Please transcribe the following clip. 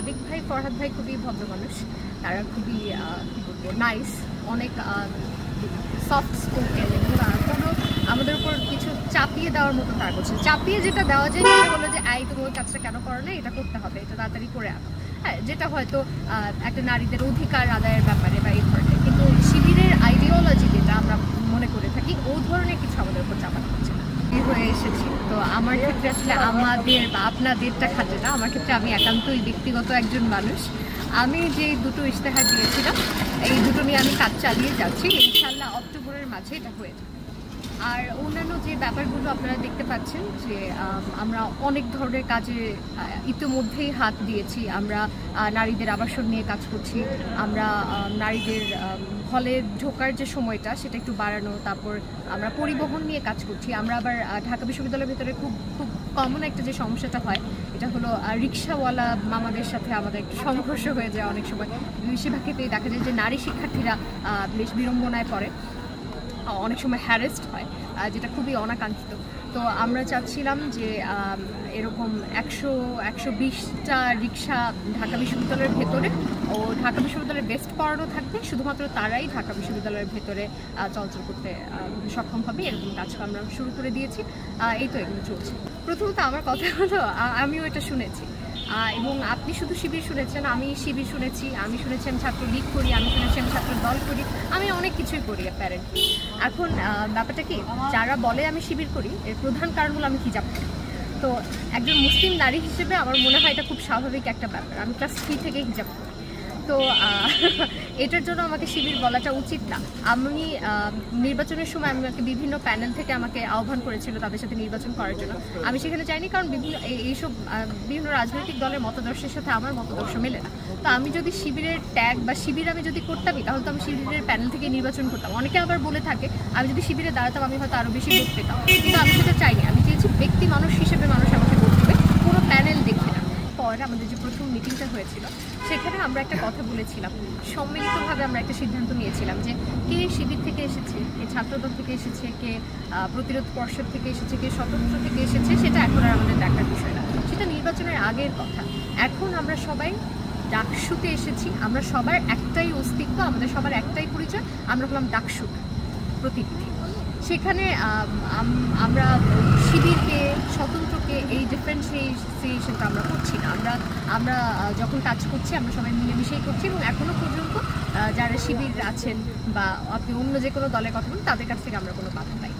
সাদিক ভাই, ফরহাদ ভাই খুবই ভদ্র মানুষ, তারা খুবই কী বলবো নাইস, অনেক সফট স্পোকেন এবং কোনো আমাদের উপর কিছু চাপিয়ে দেওয়ার মতো তারা করছে। চাপিয়ে যেটা দেওয়া যায় সেটা হলো যে তুমি ওই কাজটা কেন করো না, এটা করতে হবে, এটা তাড়াতাড়ি করে আনো। হ্যাঁ, যেটা হয়তো একটা নারীদের অধিকার আদায়ের ব্যাপারে বা এই ধরনের, কিন্তু শিবিরের আইডিওলজি যেটা আমরা মনে করে থাকি ও ধরনের কিছু আমাদের উপর চাপানো হচ্ছে না। হয়ে এসেছি তো আমার ক্ষেত্রে আসলে আমাদের বা আপনাদেরটা খাটে না, আমার ক্ষেত্রে আমি একান্তই ব্যক্তিগত একজন মানুষ। আমি যে দুটো ইশতেহার দিয়েছিলাম এই দুটো নিয়ে আমি কাজ চালিয়ে যাচ্ছি, ইনশাআল্লাহ অক্টোবরের মাঝে এটা হয়ে যাবে। আর অন্যান্য যে ব্যাপারগুলো আপনারা দেখতে পাচ্ছেন যে আমরা অনেক ধরনের কাজে ইতিমধ্যেই হাত দিয়েছি। আমরা নারীদের আবাসন নিয়ে কাজ করছি, আমরা নারীদের হলে ঢোকার যে সময়টা সেটা একটু বাড়ানো, তারপর আমরা পরিবহন নিয়ে কাজ করছি। আমরা আবার ঢাকা বিশ্ববিদ্যালয়ের ভেতরে খুব কমন একটা যে সমস্যাটা হয় এটা হলো রিক্সাওয়ালা মামাদের সাথে আমাদের একটু সংঘর্ষ হয়ে যায় অনেক সময়। বেশিরভাগ ক্ষেত্রেই দেখা যায় যে নারী শিক্ষার্থীরা বেশ বিড়ম্বনায় পড়ে, অনেক সময় হ্যারেস্ট হয়, যেটা খুবই অনাকাঙ্ক্ষিত। তো আমরা চাচ্ছিলাম যে এরকম 120টা রিক্সা ঢাকা বিশ্ববিদ্যালয়ের ভেতরে ও ঢাকা বিশ্ববিদ্যালয়ের বেস্ট পড়ানো থাকবে, শুধুমাত্র তারাই ঢাকা বিশ্ববিদ্যালয়ের ভেতরে চলাচল করতে সক্ষম হবে, এরকম কাজ আমরা শুরু করে দিয়েছি। এই তো এগুলো চলছে। প্রথমত আমার কথা হলো আমিও এটা শুনেছি, এবং আপনি শুধু শিবির শুনেছেন, আমি শিবির শুনেছি, আমি শুনেছি আমি ছাত্রলীগ করি, আমি শুনেছি আমি ছাত্র দল করি, আমি অনেক কিছুই করি অ্যাপারেন্টলি। এখন ব্যাপারটা কি, যারা বলে আমি শিবির করি এর প্রধান কারণগুলো আমি হিজাব করি। তো একজন মুসলিম নারী হিসেবে আমার মনে হয় এটা খুব স্বাভাবিক একটা ব্যাপার। আমি ক্লাস 3 থেকে হিজাব করি, তো এটার জন্য আমাকে শিবির বলাটা উচিত না। আমি নির্বাচনের সময় আমাকে বিভিন্ন প্যানেল থেকে আমাকে আহ্বান করেছিল তাদের সাথে নির্বাচন করার জন্য, আমি সেখানে যাইনি, কারণ বিভিন্ন রাজনৈতিক দলের মতাদর্শের সাথে আমার মতাদর্শ মেলে না। তো আমি যদি শিবিরের ট্যাগ বা শিবির আমি যদি করতামই, তাহলে তো আমি শিবিরের প্যানেল থেকে নির্বাচন করতাম। অনেকে আবার বলে থাকে আমি যদি শিবিরে দাঁড়াতাম আমি হয়তো আরও বেশি ভোট পেতাম, কিন্তু আমি সেটা চাইনি। আমি চেয়েছি ব্যক্তি মানুষ হিসেবে মানুষ আমাকে ভোট দেবে, কোনো প্যানেল দেখে না। পরে আমাদের যে প্রথম মিটিংটা হয়েছিল সেখানে আমরা একটা কথা বলেছিলাম, সম্মিলিতভাবে আমরা একটা সিদ্ধান্ত নিয়েছিলাম যে কে শিবির থেকে এসেছে, কে ছাত্রদল থেকে এসেছে, কে প্রতিরোধ পর্ষদ থেকে এসেছে, কে স্বতন্ত্র থেকে এসেছে, সেটা এখন আর আমাদের দেখার বিষয় না, সেটা নির্বাচনের আগের কথা। এখন আমরা সবাই ডাকসুতে এসেছি, আমরা সবার একটাই অস্তিত্ব, আমাদের সবার একটাই পরিচয়, আমরা হলাম ডাকসু প্রতিনিধি। সেখানে আমরা শিবিরকে স্বতন্ত্রকে এই ডিফারেন্সিয়েশনটা আমরা করছি না। আমরা যখন কাজ করছি আমরা সবাই মিলেমিশেই করছি, এবং এখনও পর্যন্ত যারা শিবির আছেন বা আপনি অন্য যে কোনো দলের কথা বলেন তাদের কাছ থেকে আমরা কোনো বাধা পাই।